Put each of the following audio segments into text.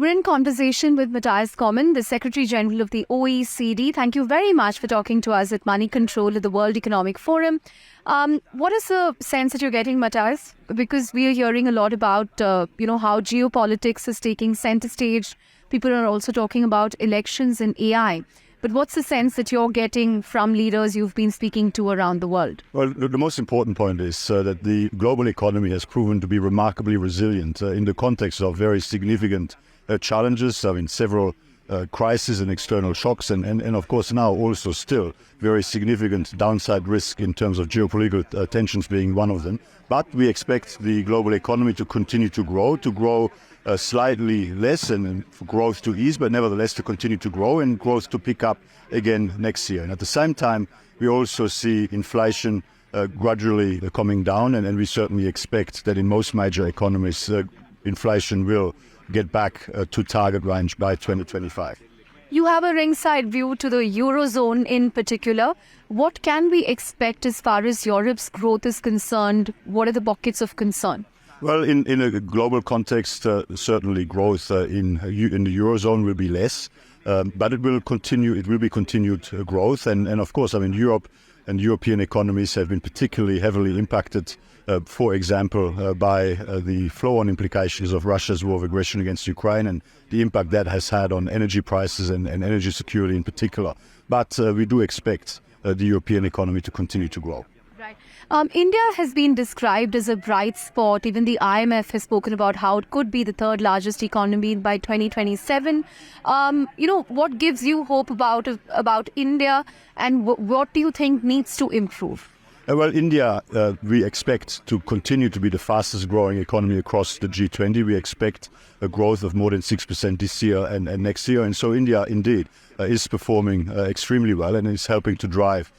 We're in conversation with Mathias Cormann, the Secretary General of the OECD. Thank you very much for talking to us at Moneycontrol at the World Economic Forum. What is the sense that you're getting, Mathias? Because we are hearing a lot about, how geopolitics is taking center stage. People are also talking about elections and AI. But what's the sense that you're getting from leaders you've been speaking to around the world? Well, the most important point is that the global economy has proven to be remarkably resilient in the context of very significant challenges, several crises and external shocks, and of course now also still very significant downside risk in terms of geopolitical tensions being one of them. But we expect the global economy to continue to grow slightly less and for growth to ease, but nevertheless to continue to grow and growth to pick up again next year. And at the same time, we also see inflation gradually coming down, and we certainly expect that in most major economies, inflation will get back to target range by 2025. You have a ringside view to the Eurozone in particular. What can we expect as far as Europe's growth is concerned? What are the buckets of concern? Well, in a global context, certainly growth in the Eurozone will be less, but it will continue. It will be continued growth. And of course, Europe and European economies have been particularly heavily impacted, for example, by the flow-on implications of Russia's war of aggression against Ukraine and the impact that has had on energy prices and energy security in particular. But we do expect the European economy to continue to grow. Right. India has been described as a bright spot. Even the IMF has spoken about how it could be the third largest economy by 2027. What gives you hope about India, and what do you think needs to improve? Well, India, we expect to continue to be the fastest growing economy across the G20. We expect a growth of more than 6% this year and next year. And so India, indeed, is performing extremely well and is helping to drive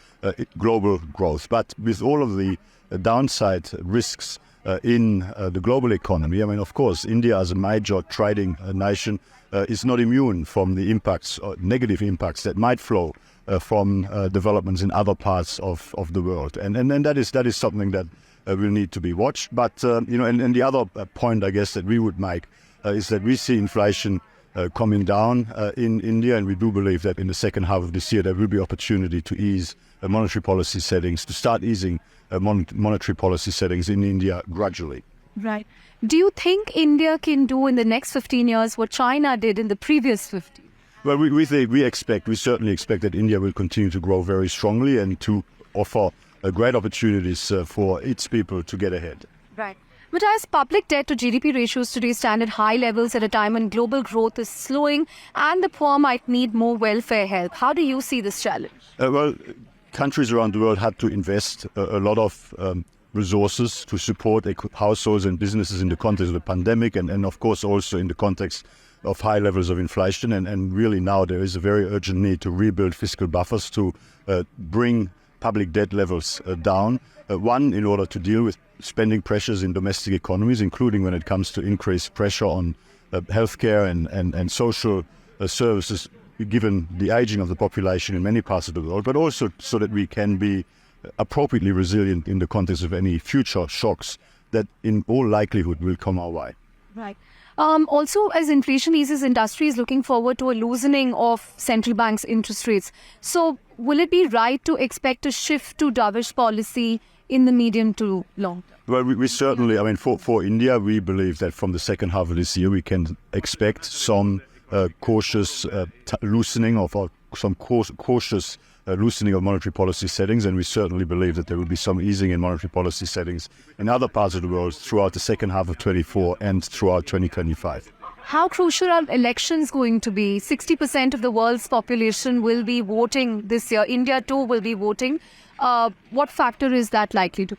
global growth. But with all of the downside risks in the global economy, of course, India as a major trading nation is not immune from the impacts, negative impacts that might flow from developments in other parts of the world. And that is something that will need to be watched. But, and the other point, I guess, that we would make is that we see inflation coming down in India, and we do believe that in the second half of this year there will be opportunity to ease monetary policy settings, to start easing monetary policy settings in India gradually. Right. Do you think India can do in the next 15 years what China did in the previous 15? Well, we certainly expect that India will continue to grow very strongly and to offer great opportunities for its people to get ahead. Right. But as public debt to GDP ratios today stand at high levels at a time when global growth is slowing and the poor might need more welfare help, how do you see this challenge? Countries around the world had to invest a lot of resources to support households and businesses in the context of the pandemic and of course also in the context of high levels of inflation. And really now there is a very urgent need to rebuild fiscal buffers to bring public debt levels down. One, in order to deal with spending pressures in domestic economies, including when it comes to increased pressure on healthcare and social services, given the aging of the population in many parts of the world, but also so that we can be appropriately resilient in the context of any future shocks that in all likelihood will come our way. Right. Also, as inflation eases, industry is looking forward to a loosening of central banks' interest rates. So will it be right to expect a shift to dovish policy in the medium to long term? Well, we certainly, for India, we believe that from the second half of this year, we can expect some cautious loosening of cautious loosening of monetary policy settings, and we certainly believe that there will be some easing in monetary policy settings in other parts of the world throughout the second half of 24 and throughout 2025. How crucial are elections going to be? 60% of the world's population will be voting this year. India too will be voting. What factor is that likely to?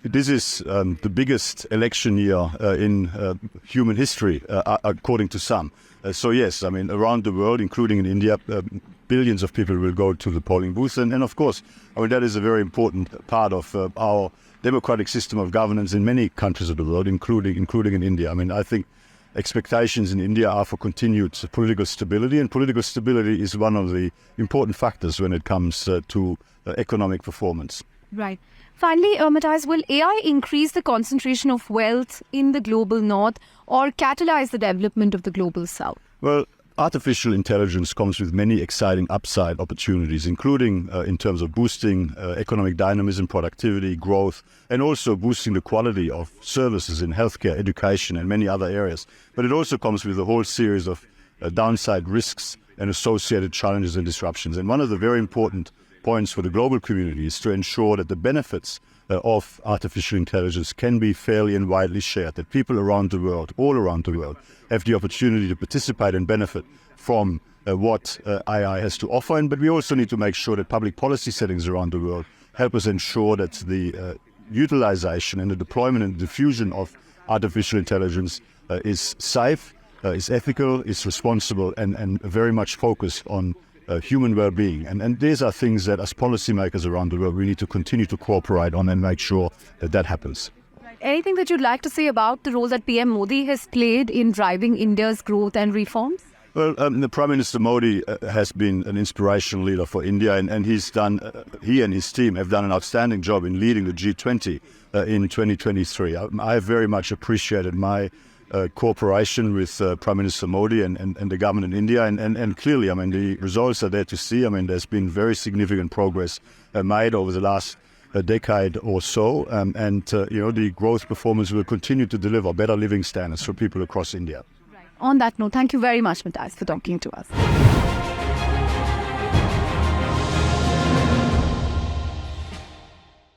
This is the biggest election year in human history, according to some. So yes, around the world, including in India, billions of people will go to the polling booth. And of course, that is a very important part of our democratic system of governance in many countries of the world, including in India. I think expectations in India are for continued political stability, and political stability is one of the important factors when it comes to economic performance. Right. Finally, Mathias, will AI increase the concentration of wealth in the global north or catalyze the development of the global south? Well, artificial intelligence comes with many exciting upside opportunities, including in terms of boosting economic dynamism, productivity, growth, and also boosting the quality of services in healthcare, education, and many other areas. But it also comes with a whole series of downside risks and associated challenges and disruptions. And one of the very important points for the global community is to ensure that the benefits of artificial intelligence can be fairly and widely shared, that people around the world, all around the world, have the opportunity to participate and benefit from what AI has to offer. But we also need to make sure that public policy settings around the world help us ensure that the utilization and the deployment and diffusion of artificial intelligence is safe, is ethical, is responsible, and very much focused on human well-being. And these are things that as policymakers around the world we need to continue to cooperate on and make sure that that happens. Anything that you'd like to say about the role that PM Modi has played in driving India's growth and reforms? Well, the Prime Minister Modi has been an inspirational leader for India, and he and his team have done an outstanding job in leading the G20 in 2023. I very much appreciated my cooperation with Prime Minister Modi and the government in India. And clearly, I mean, the results are there to see. I mean, there's been very significant progress made over the last decade or so. The growth performance will continue to deliver better living standards for people across India. On that note, thank you very much, Mathias, for talking to us.